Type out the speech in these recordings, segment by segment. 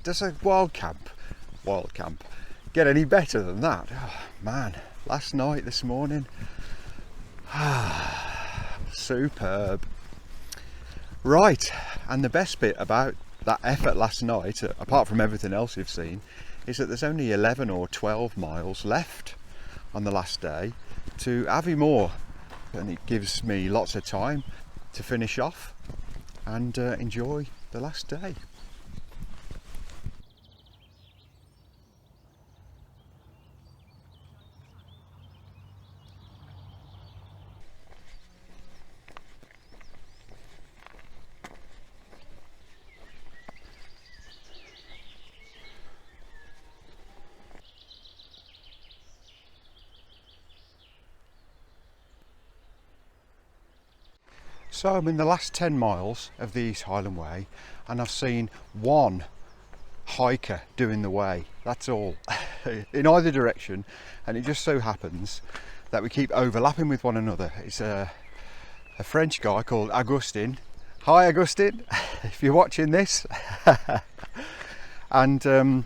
Does a wild camp get any better than that? Oh, man, last night, this morning, superb. Right, and the best bit about that effort last night, apart from everything else you've seen, is that there's only 11 or 12 miles left on the last day to Aviemore, and it gives me lots of time to finish off and enjoy the last day. So I'm in the last 10 miles of the East Highland Way, and I've seen one hiker doing the way, that's all, in either direction, and it just so happens that we keep overlapping with one another. It's a French guy called Augustin. Hi Augustin, if you're watching this. And so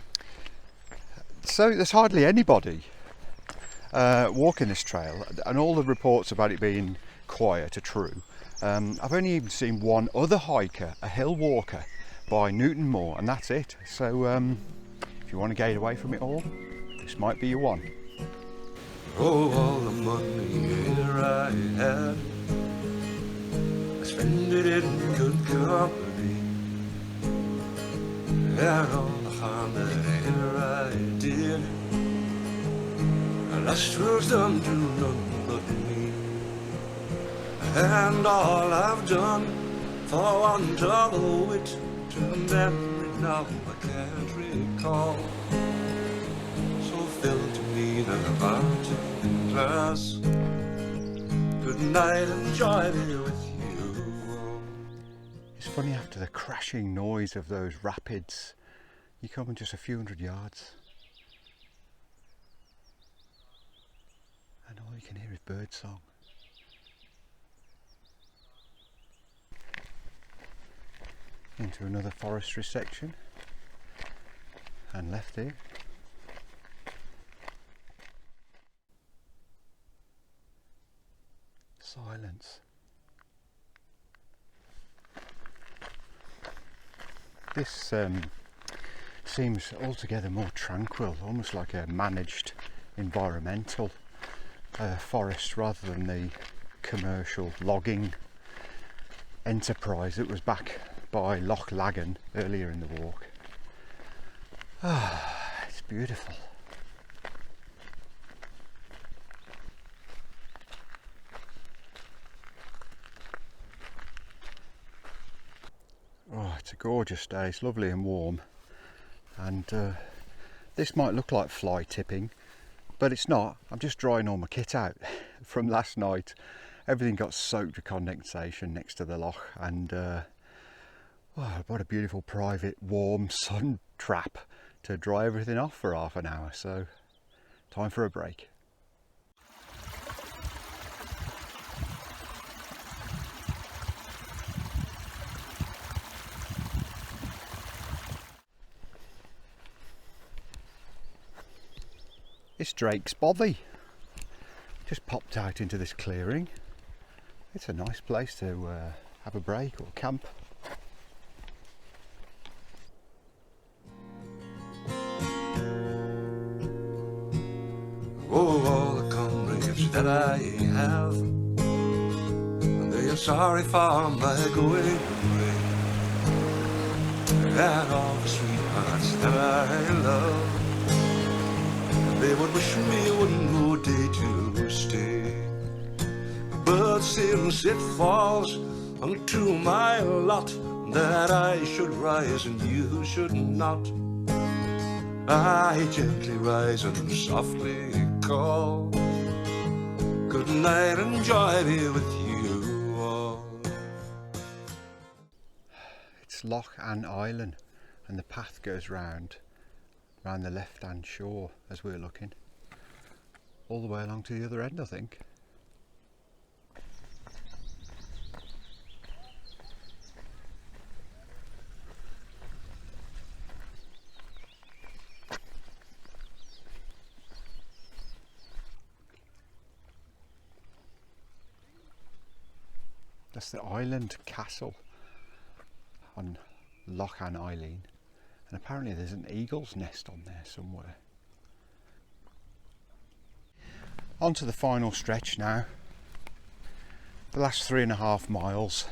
there's hardly anybody walking this trail, and all the reports about it being quiet are true. I've only even seen one other hiker, a hill walker by Newton Moor, and that's it. So if you want to get away from it all, this might be your one. Oh, all the money I had, I spent it in good company, and all the harm that I did, I lost was done to none but me. And all I've done for want of a wit to memory now I can't recall. So fill to me the fountain glass. Good night and joy be with you. It's funny, after the crashing noise of those rapids, you come in just a few hundred yards and all you can hear is birdsong. Into another forestry section and left here. Silence. This seems altogether more tranquil, almost like a managed environmental forest rather than the commercial logging enterprise that was back by Loch Insh earlier in the walk. It's beautiful. Oh, it's a gorgeous day. It's lovely and warm, and this might look like fly tipping, but it's not. I'm just drying all my kit out from last night. Everything got soaked with condensation next to the loch, and what a beautiful private warm sun trap to dry everything off for half an hour. So time for a break. It's Drake's Bothy. Just popped out into this clearing. It's a nice place to have a break or camp. Oh, all the comrades that I have, they are sorry for my going away, and all the sweethearts that I love, they would wish me one more day to stay. But since it falls unto my lot that I should rise and you should not, I gently rise and softly call. Good night and joy be with you all. It's Loch Insh, and the path goes round the left hand shore as we're looking, all the way along to the other end, I think. That's the island castle on Loch Insh, and apparently there's an eagle's nest on there somewhere. On to the final stretch now, the last 3.5 miles.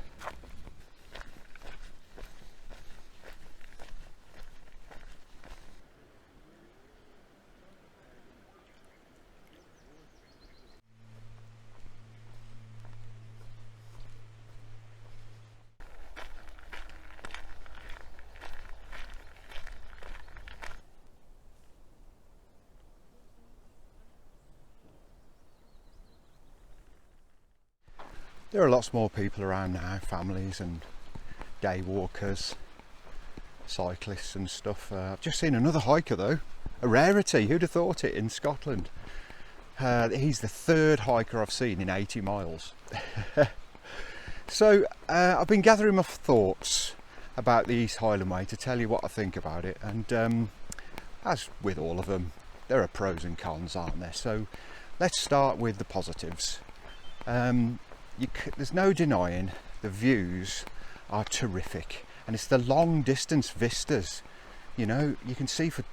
There are lots more people around now, families and day walkers, cyclists and stuff. I've just seen another hiker though, a rarity, who'd have thought it in Scotland. He's the third hiker I've seen in 80 miles. So I've been gathering my thoughts about the East Highland Way to tell you what I think about it, and as with all of them, there are pros and cons, aren't there? So let's start with the positives. There's no denying the views are terrific, and it's the long distance vistas. You know, you can see for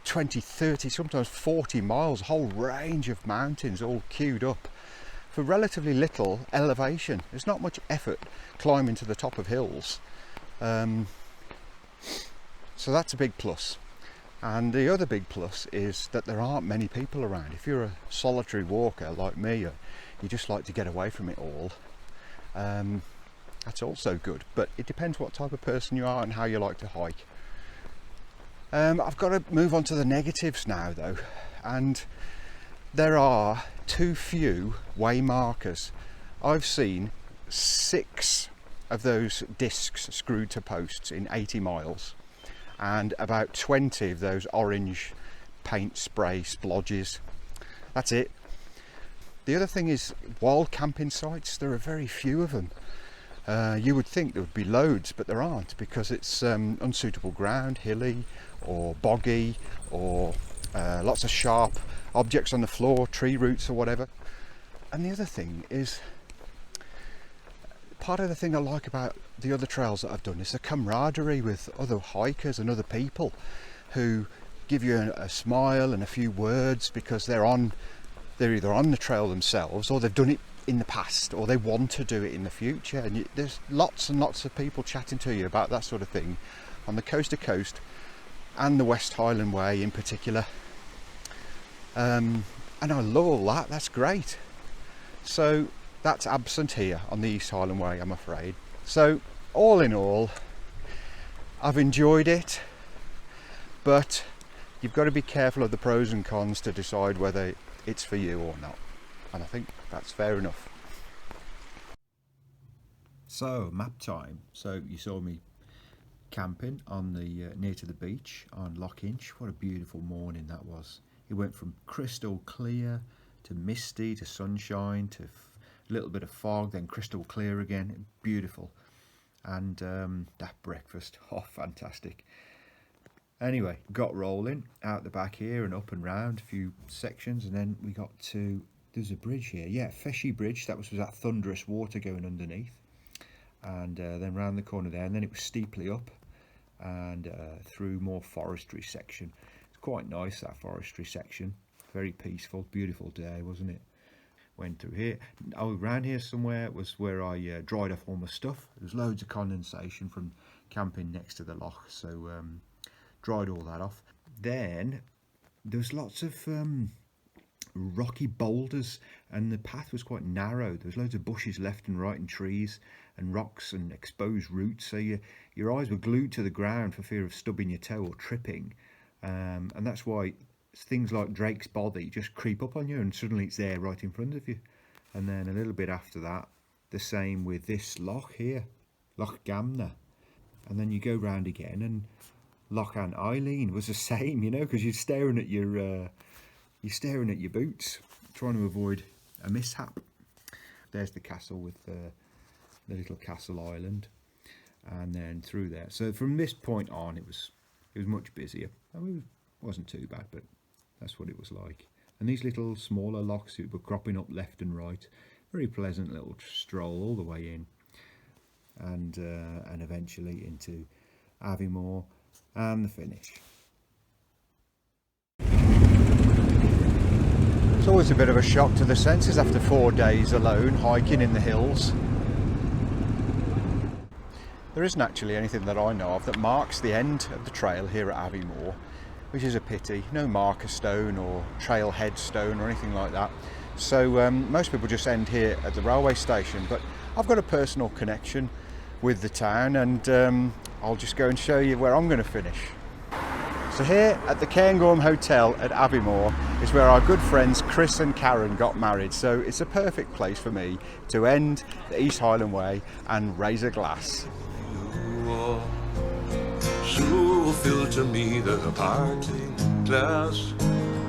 20, 30, sometimes 40 miles, a whole range of mountains all queued up for relatively little elevation. There's not much effort climbing to the top of hills, so that's a big plus. And the other big plus is that there aren't many people around. If you're a solitary walker like me, or you just like to get away from it all, that's also good. But it depends what type of person you are and how you like to hike. I've got to move on to the negatives now though, and there are too few way markers. I've seen 6 of those discs screwed to posts in 80 miles. And about 20 of those orange paint spray splodges. That's it. The other thing is wild camping sites. There are very few of them. You would think there would be loads, but there aren't, because it's unsuitable ground, hilly or boggy, or lots of sharp objects on the floor, tree roots or whatever. And the other thing is, part of the thing I like about the other trails that I've done is the camaraderie with other hikers and other people who give you a smile and a few words because they're either on the trail themselves, or they've done it in the past, or they want to do it in the future. And there's lots and lots of people chatting to you about that sort of thing on the coast to coast and the West Highland Way in particular. And I love all that. That's great. So that's absent here on the East Highland Way, I'm afraid. So all in all, I've enjoyed it, but you've got to be careful of the pros and cons to decide whether it's for you or not, and I think that's fair enough. So map time. So you saw me camping on the near to the beach on Loch Insh. What a beautiful morning that was. It went from crystal clear to misty to sunshine to a little bit of fog, then crystal clear again. Beautiful. And that breakfast, oh fantastic. Anyway, got rolling out the back here and up and round a few sections, and then we got to, there's a bridge here, yeah, Feshy Bridge. That was that thunderous water going underneath, and then round the corner there, and then it was steeply up and through more forestry section. It's quite nice, that forestry section, very peaceful, beautiful day, wasn't it? Went through here. Oh, around here somewhere was where I dried off all my stuff. There was loads of condensation from camping next to the loch, so dried all that off. Then there was lots of rocky boulders, and the path was quite narrow. There was loads of bushes left and right, and trees and rocks and exposed roots, so your eyes were glued to the ground for fear of stubbing your toe or tripping, and that's why things like Drake's bothy just creep up on you, and suddenly it's there right in front of you. And then a little bit after that, the same with this loch here, Loch Gamna, and then you go round again, and Loch Insh was the same, you know, because you're staring at your boots, trying to avoid a mishap. There's the castle with the little castle island, and then through there. So from this point on, it was much busier. I mean, it wasn't too bad, but that's what it was like. And these little smaller lochs were cropping up left and right. Very pleasant little stroll all the way in. and eventually into Aviemore and the finish. It's always a bit of a shock to the senses after 4 days alone hiking in the hills. There isn't actually anything that I know of that marks the end of the trail here at Aviemore, which is a pity. No marker stone or trailhead stone or anything like that. So most people just end here at the railway station, but I've got a personal connection with the town, and I'll just go and show you where I'm going to finish. So here at the Cairngorm Hotel at Aviemore is where our good friends Chris and Karen got married, so it's a perfect place for me to end the East Highland Way and raise a glass. So filter me the parting glass.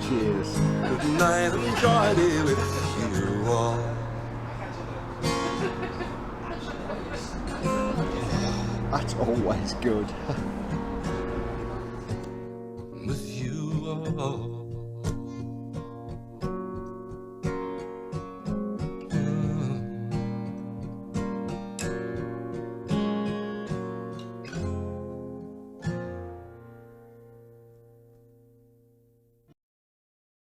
Cheers. Good night and joy be with you all. That's always good. With you all.